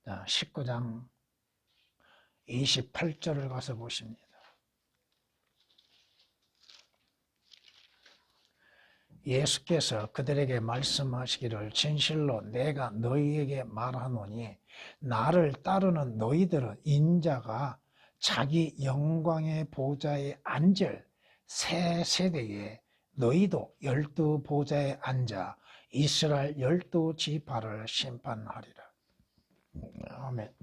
19장 28절을 가서 보십니다. 예수께서 그들에게 말씀하시기를 진실로 내가 너희에게 말하노니 나를 따르는 너희들은 인자가 자기 영광의 보좌에 앉을 새 세대에 너희도 12 보좌에 앉아 이스라엘 12 지파를 심판하리라. 아멘.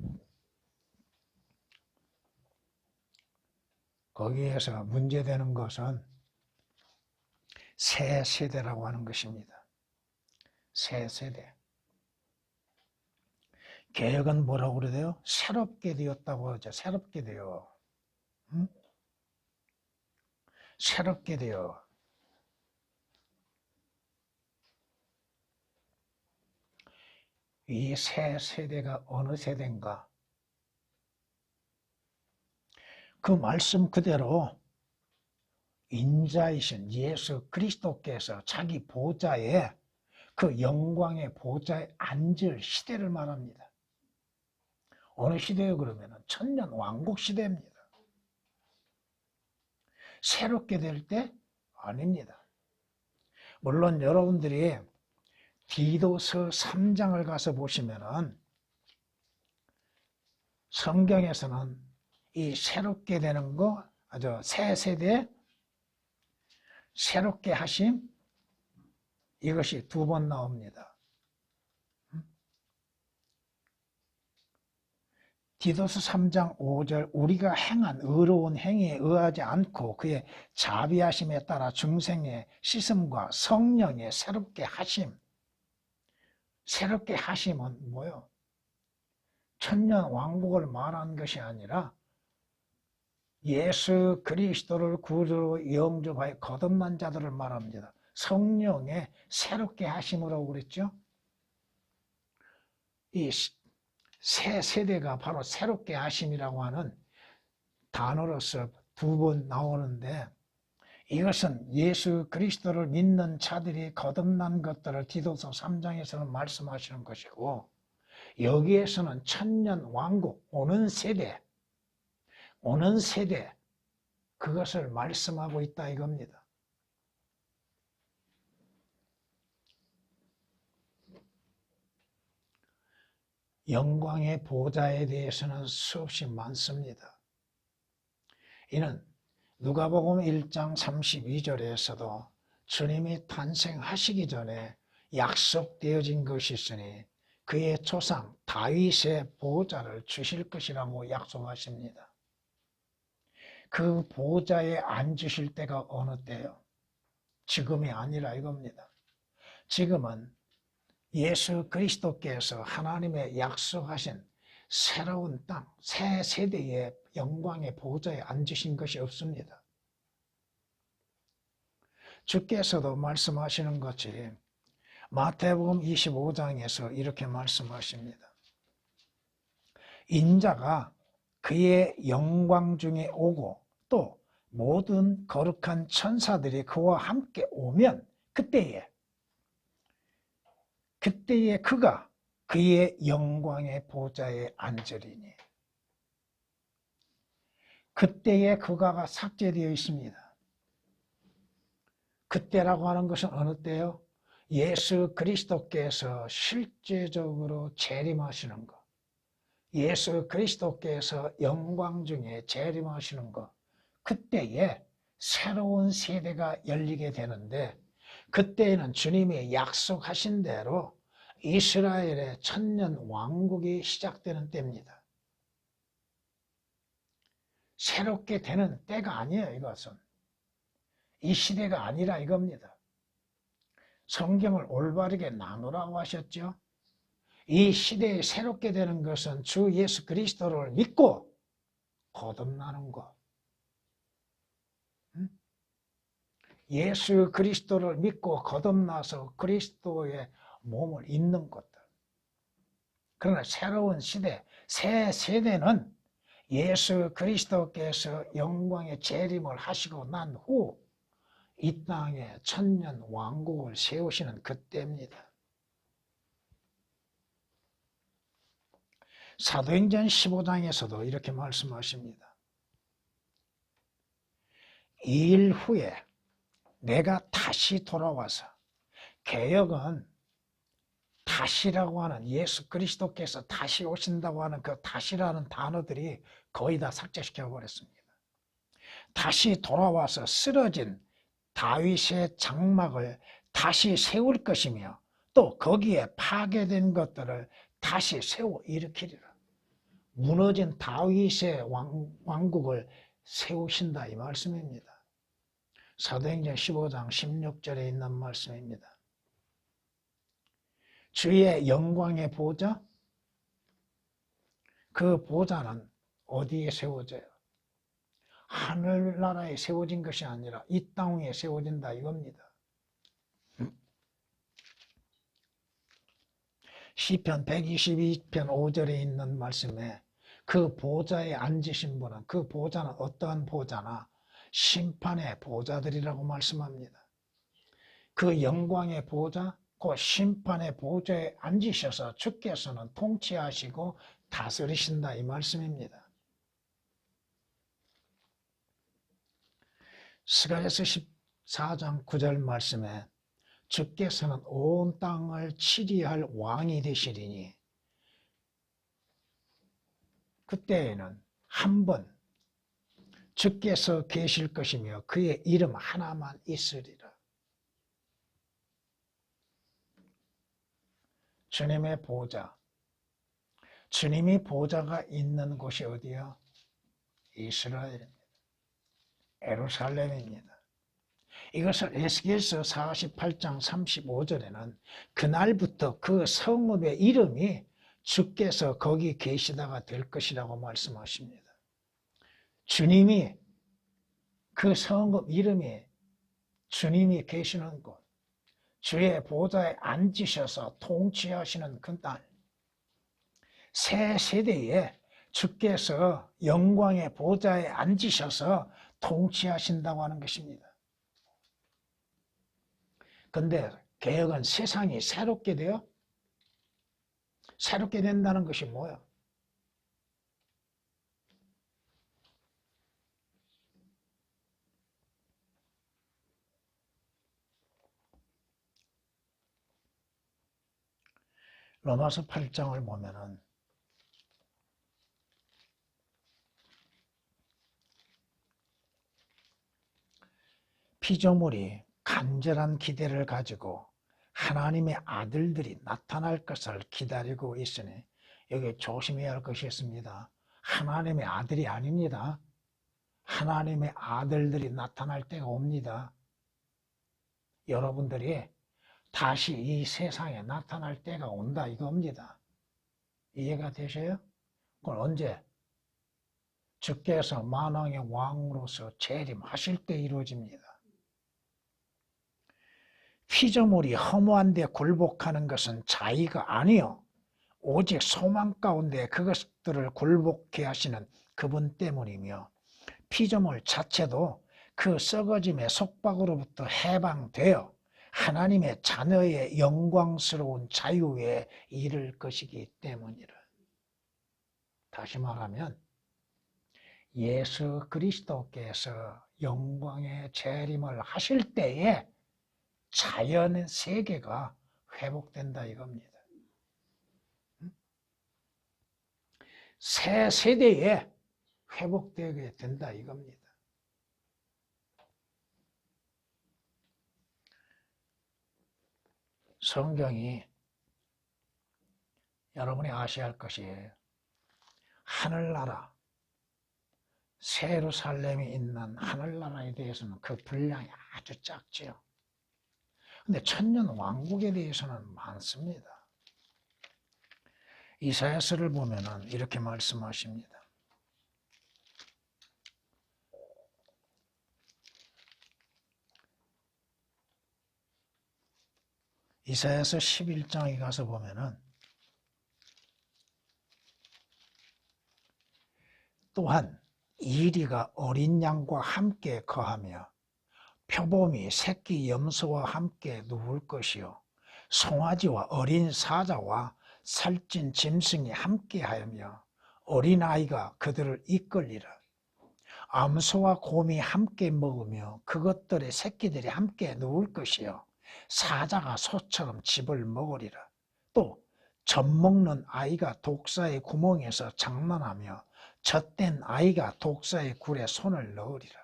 거기에서 문제되는 것은 새 세대라고 하는 것입니다. 새 세대. 개혁은 뭐라고 그래요? 새롭게 되었다고 하죠. 새롭게 되어. 응? 새롭게 되어. 이 새 세대가 어느 세대인가? 그 말씀 그대로 인자이신 예수 그리스도께서 자기 보좌에 그 영광의 보좌에 앉을 시대를 말합니다. 어느 시대요 그러면? 천년 왕국 시대입니다. 새롭게 될 때? 아닙니다. 물론 여러분들이 디도서 3장을 가서 보시면은 성경에서는 이 새롭게 되는 거, 아주 새 세대 새롭게 하심, 이것이 2번 나옵니다. 디도서 3장 5절 우리가 행한 의로운 행위에 의하지 않고 그의 자비하심에 따라 중생의 씻음과 성령의 새롭게 하심. 새롭게 하심은 뭐요? 천년 왕국을 말하는 것이 아니라 예수 그리스도를 구주로 영접하여 거듭난 자들을 말합니다. 성령의 새롭게 하심이라고 그랬죠. 이 새 세대가 바로 새롭게 하심이라고 하는 단어로서 2번 나오는데, 이것은 예수 그리스도를 믿는 자들이 거듭난 것들을 디도서 3장에서는 말씀하시는 것이고, 여기에서는 천년 왕국, 오는 세대, 그것을 말씀하고 있다 이겁니다. 영광의 보좌에 대해서는 수없이 많습니다. 이는 누가복음 1장 32절에서도 주님이 탄생하시기 전에 약속되어진 것이 있으니 그의 조상 다윗의 보좌를 주실 것이라고 약속하십니다. 그 보좌에 앉으실 때가 어느 때요? 지금이 아니라 이겁니다. 지금은 예수 그리스도께서 하나님의 약속하신 새로운 땅, 새 세대의 영광의 보좌에 앉으신 것이 없습니다. 주께서도 말씀하시는 것이 마태복음 25장에서 이렇게 말씀하십니다. 인자가 그의 영광 중에 오고 또 모든 거룩한 천사들이 그와 함께 오면 그때에 그가 그의 영광의 보좌에 앉으리니. 그때에 그가가 삭제되어 있습니다. 그때라고 하는 것은 어느 때요? 예수 그리스도께서 실제적으로 재림하시는 것, 예수 그리스도께서 영광 중에 재림하시는 것, 그때에 새로운 세대가 열리게 되는데, 그때에는 주님이 약속하신 대로 이스라엘의 천년 왕국이 시작되는 때입니다. 새롭게 되는 때가 아니에요. 이것은 이 시대가 아니라 이겁니다. 성경을 올바르게 나누라고 하셨죠. 이 시대에 새롭게 되는 것은 주 예수 그리스도를 믿고 거듭나는 것, 예수 그리스도를 믿고 거듭나서 그리스도의 몸을 잇는 것들. 그러나 새로운 시대, 새 세대는 예수 그리스도께서 영광의 재림을 하시고 난 후 이 땅에 천년 왕국을 세우시는 그때입니다. 사도행전 15장에서도 이렇게 말씀하십니다. 2일 후에 내가 다시 돌아와서, 개역은 다시라고 하는, 예수 그리스도께서 다시 오신다고 하는 그 다시라는 단어들이 거의 다 삭제시켜 버렸습니다. 다시 돌아와서 쓰러진 다윗의 장막을 다시 세울 것이며 또 거기에 파괴된 것들을 다시 세워 일으키리라. 무너진 다윗의 왕국을 세우신다, 이 말씀입니다. 사도행전 15장 16절에 있는 말씀입니다. 주의 영광의 보좌, 그 보좌는 어디에 세워져요? 하늘나라에 세워진 것이 아니라 이 땅 위에 세워진다, 이겁니다. 시편 122편 5절에 있는 말씀에 그 보좌에 앉으신 분은, 그 보좌는 어떠한 보좌나 심판의 보좌들이라고 말씀합니다. 그 영광의 보좌, 그 심판의 보좌에 앉으셔서 주께서는 통치하시고 다스리신다, 이 말씀입니다. 스가랴서 14장 9절 말씀에 주께서는 온 땅을 치리할 왕이 되시리니 그때에는 한 번 주께서 계실 것이며 그의 이름 하나만 있으리라. 주님의 보좌, 주님이 보좌가 있는 곳이 어디야? 이스라엘입니다. 예루살렘입니다. 이것을 에스겔서 48장 35절에는 그날부터 그 성읍의 이름이 주께서 거기 계시다가 될 것이라고 말씀하십니다. 주님이, 그 성읍 이름이 주님이 계시는 곳, 주의 보좌에 앉으셔서 통치하시는 그 날, 새 세대에 주께서 영광의 보좌에 앉으셔서 통치하신다고 하는 것입니다. 근데 개혁은 세상이 새롭게 돼요? 새롭게 된다는 것이 뭐야? 로마서 8장을 보면은 피조물이 간절한 기대를 가지고 하나님의 아들들이 나타날 것을 기다리고 있으니 여기 조심해야 할 것이 있습니다. 하나님의 아들이 아닙니다. 하나님의 아들들이 나타날 때가 옵니다. 여러분들이 다시 이 세상에 나타날 때가 온다, 이겁니다. 이해가 되셔요? 그건 언제? 주께서 만왕의 왕으로서 재림하실 때 이루어집니다. 피조물이 허무한 데 굴복하는 것은 자의가 아니요 오직 소망 가운데 그것들을 굴복케 하시는 그분 때문이며 피조물 자체도 그 썩어짐의 속박으로부터 해방되어 하나님의 자녀의 영광스러운 자유에 이를 것이기 때문이라. 다시 말하면 예수 그리스도께서 영광의 재림을 하실 때에 자연의 세계가 회복된다, 이겁니다. 새 세대에 회복되게 된다, 이겁니다. 성경이 여러분이 아셔야 할 것이 하늘나라, 새 예루살렘이 있는 하늘나라에 대해서는 그 분량이 아주 작지요. 근데 천년 왕국에 대해서는 많습니다. 이사야서를 보면은 이렇게 말씀하십니다. 이사야서 11장에 가서 보면은 또한 이리가 어린 양과 함께 거하며 표범이 새끼 염소와 함께 누울 것이요 송아지와 어린 사자와 살찐 짐승이 함께하며 어린아이가 그들을 이끌리라. 암소와 곰이 함께 먹으며 그것들의 새끼들이 함께 누울 것이요 사자가 소처럼 즙을 먹으리라. 또 젖먹는 아이가 독사의 구멍에서 장난하며 젖된 아이가 독사의 굴에 손을 넣으리라.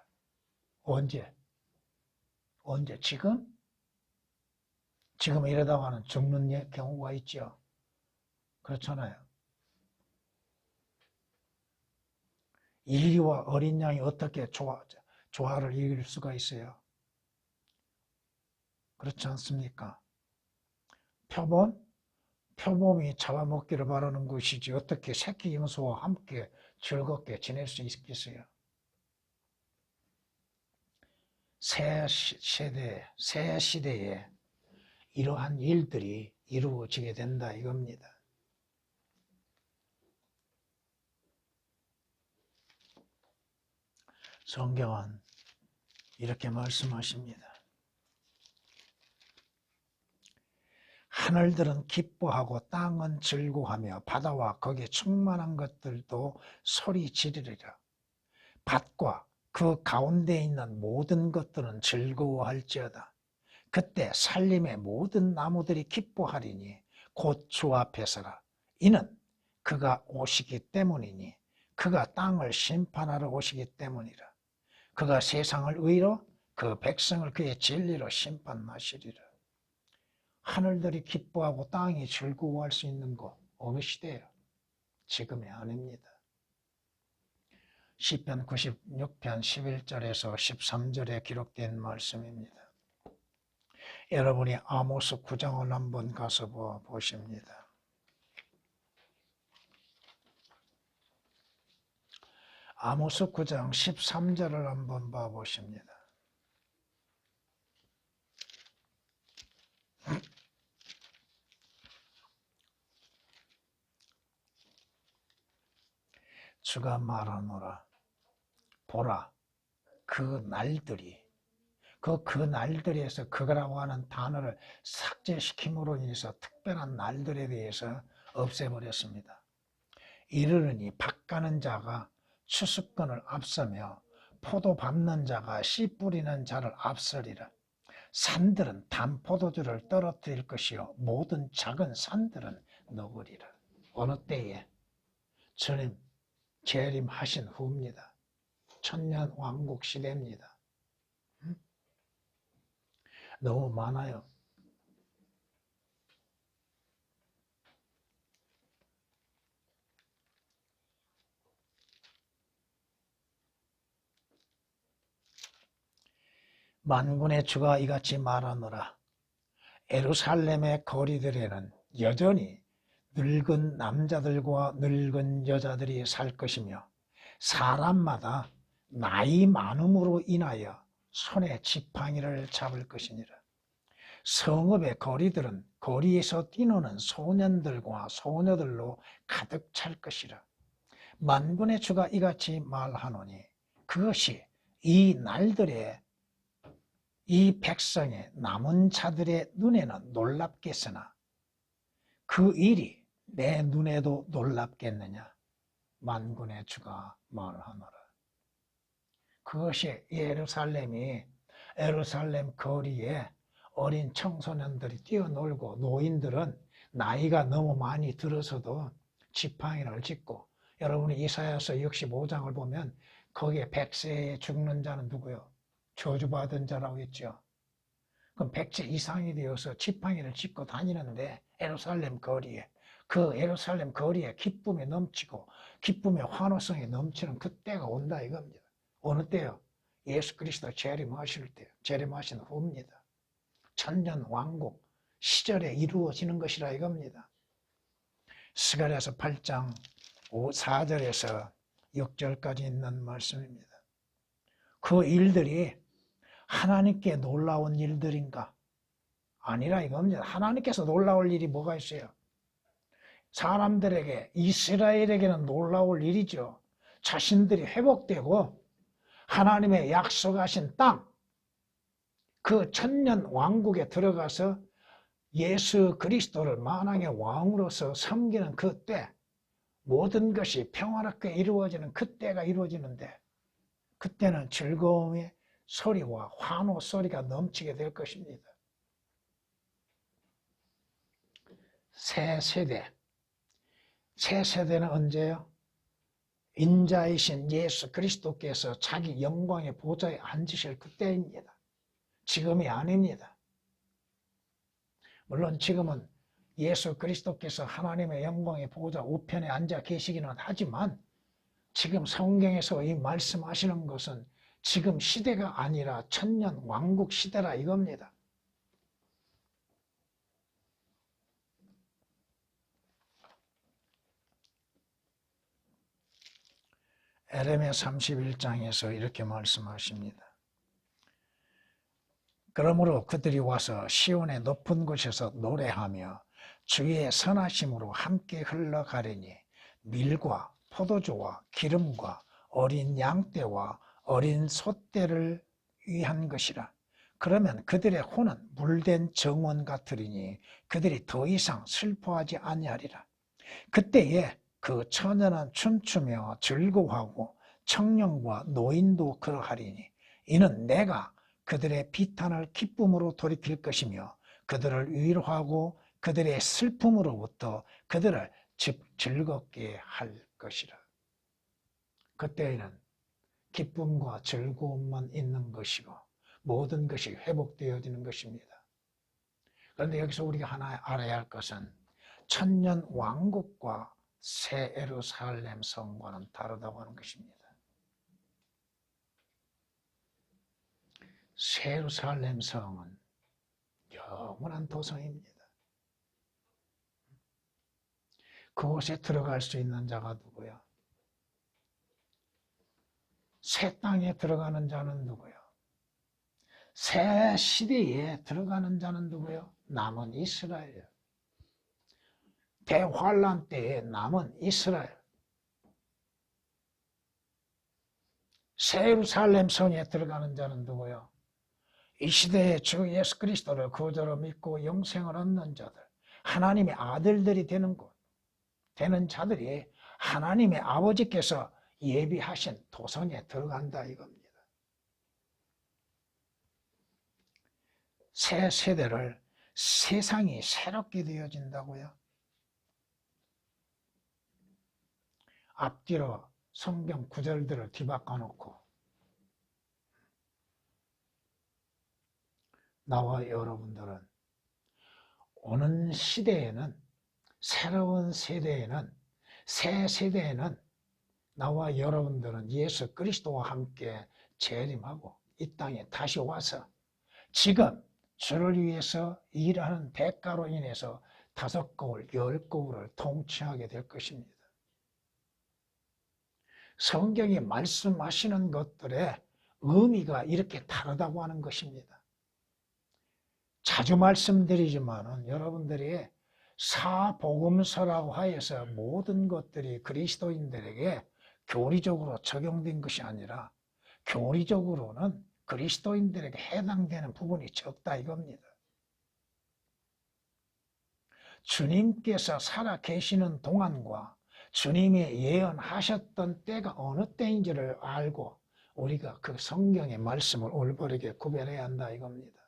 언제? 지금? 지금 이러다가는 죽는 경우가 있죠. 그렇잖아요. 인류와 어린 양이 어떻게 조화를 이룰 수가 있어요? 그렇지 않습니까? 표범이 잡아먹기를 바라는 것이지 어떻게 새끼 염소와 함께 즐겁게 지낼 수 있겠어요? 새 시대에 이러한 일들이 이루어지게 된다 이겁니다. 성경은 이렇게 말씀하십니다. 하늘들은 기뻐하고 땅은 즐거워하며 바다와 거기에 충만한 것들도 소리 지르리라. 밭과 그 가운데 있는 모든 것들은 즐거워할지어다. 그때 산림의 모든 나무들이 기뻐하리니 곧 주 앞에 서라. 이는 그가 오시기 때문이니 그가 땅을 심판하러 오시기 때문이라. 그가 세상을 의로 그 백성을 그의 진리로 심판하시리라. 하늘들이 기뻐하고 땅이 즐거워할 수 있는 곳 어느 시대예요? 지금이 아닙니다. 시편 96편 11절에서 13절에 기록된 말씀입니다. 여러분이 아모스 9장을 한번 가서 보십니다. 아모스 9장 13절을 한번 봐보십니다. 주가 말하노라. 보라, 그 날들에서 그거라고 하는 단어를 삭제시킴으로 인해서 특별한 날들에 대해서 없애버렸습니다. 이르르니 밭 가는 자가 추수꾼을 앞서며 포도 밟는 자가 씨 뿌리는 자를 앞서리라. 산들은 단 포도주를 떨어뜨릴 것이요 모든 작은 산들은 녹으리라. 어느 때에? 주님 재림하신 후입니다. 천년 왕국 시대입니다. 너무 많아요. 만군의 주가 이같이 말하노라. 예루살렘의 거리들에는 여전히 늙은 남자들과 늙은 여자들이 살 것이며 사람마다 나이 많음으로 인하여 손에 지팡이를 잡을 것이니라. 성읍의 거리들은 거리에서 뛰노는 소년들과 소녀들로 가득 찰 것이라. 만군의 주가 이같이 말하노니 그것이 이 날들에 이 백성의 남은 자들의 눈에는 놀랍겠으나 그 일이 내 눈에도 놀랍겠느냐. 만군의 주가 말하노라. 그것이 예루살렘 거리에 어린 청소년들이 뛰어놀고 노인들은 나이가 너무 많이 들어서도 지팡이를 짚고, 여러분이 이사야서 65장을 보면 거기에 100세에 죽는 자는 누구요? 저주받은 자라고 했죠. 그럼 100세 이상이 되어서 지팡이를 짚고 다니는데 그 예루살렘 거리에 기쁨이 넘치고 기쁨의 환호성이 넘치는 그때가 온다 이겁니다. 어느 때요? 예수 그리스도 재림하실 때요. 재림하신 후입니다. 천년 왕국 시절에 이루어지는 것이라 이겁니다. 스가랴서 8장 4절에서 6절까지 있는 말씀입니다. 그 일들이 하나님께 놀라운 일들인가? 아니라 이겁니다. 하나님께서 놀라울 일이 뭐가 있어요? 사람들에게, 이스라엘에게는 놀라울 일이죠. 자신들이 회복되고 하나님의 약속하신 땅, 그 천년 왕국에 들어가서 예수 그리스도를 만왕의 왕으로서 섬기는 그때 모든 것이 평화롭게 이루어지는 그때가 이루어지는데 그때는 즐거움의 소리와 환호 소리가 넘치게 될 것입니다. 새 세대는 언제요? 인자이신 예수 그리스도께서 자기 영광의 보좌에 앉으실 그때입니다. 지금이 아닙니다. 물론 지금은 예수 그리스도께서 하나님의 영광의 보좌 우편에 앉아 계시기는 하지만 지금 성경에서 이 말씀하시는 것은 지금 시대가 아니라 천년 왕국 시대라 이겁니다. 에레미야 31장에서 이렇게 말씀하십니다. 그러므로 그들이 와서 시온의 높은 곳에서 노래하며 주의 선하심으로 함께 흘러가리니 밀과 포도주와 기름과 어린 양떼와 어린 소떼를 위한 것이라. 그러면 그들의 혼은 물된 정원 같으리니 그들이 더 이상 슬퍼하지 아니하리라. 그때에 그 처녀는 춤추며 즐거워하고 청년과 노인도 그러하리니 이는 내가 그들의 비탄을 기쁨으로 돌이킬 것이며 그들을 위로하고 그들의 슬픔으로부터 그들을 즐겁게 할 것이라. 그때에는 기쁨과 즐거움만 있는 것이고 모든 것이 회복되어지는 것입니다. 그런데 여기서 우리가 하나 알아야 할 것은 천년 왕국과 새 예루살렘 성과는 다르다고 하는 것입니다. 새 예루살렘 성은 영원한 도성입니다. 그곳에 들어갈 수 있는 자가 누구야? 새 땅에 들어가는 자는 누구요? 새 시대에 들어가는 자는 누구요? 남은 이스라엘. 대환란 때에 남은 이스라엘. 새 예루살렘 성에 들어가는 자는 누구요? 이 시대에 주 예수 그리스도를 구주로 믿고 영생을 얻는 자들, 하나님의 아들들이 되는 곳, 되는 자들이 하나님의 아버지께서 예비하신 도성에 들어간다 이겁니다. 새 세대를 세상이 새롭게 되어진다고요. 앞뒤로 성경 구절들을 뒤바꿔 놓고 나와 여러분들은 오는 시대에는 새로운 세대에는 새 세대에는 나와 여러분들은 예수 그리스도와 함께 재림하고 이 땅에 다시 와서 지금 주를 위해서 일하는 대가로 인해서 5거울, 10거울을 통치하게 될 것입니다. 성경이 말씀하시는 것들의 의미가 이렇게 다르다고 하는 것입니다. 자주 말씀드리지만 여러분들이 사복음서라고 하여서 모든 것들이 그리스도인들에게 교리적으로 적용된 것이 아니라 교리적으로는 그리스도인들에게 해당되는 부분이 적다 이겁니다. 주님께서 살아 계시는 동안과 주님이 예언하셨던 때가 어느 때인지를 알고 우리가 그 성경의 말씀을 올바르게 구별해야 한다 이겁니다.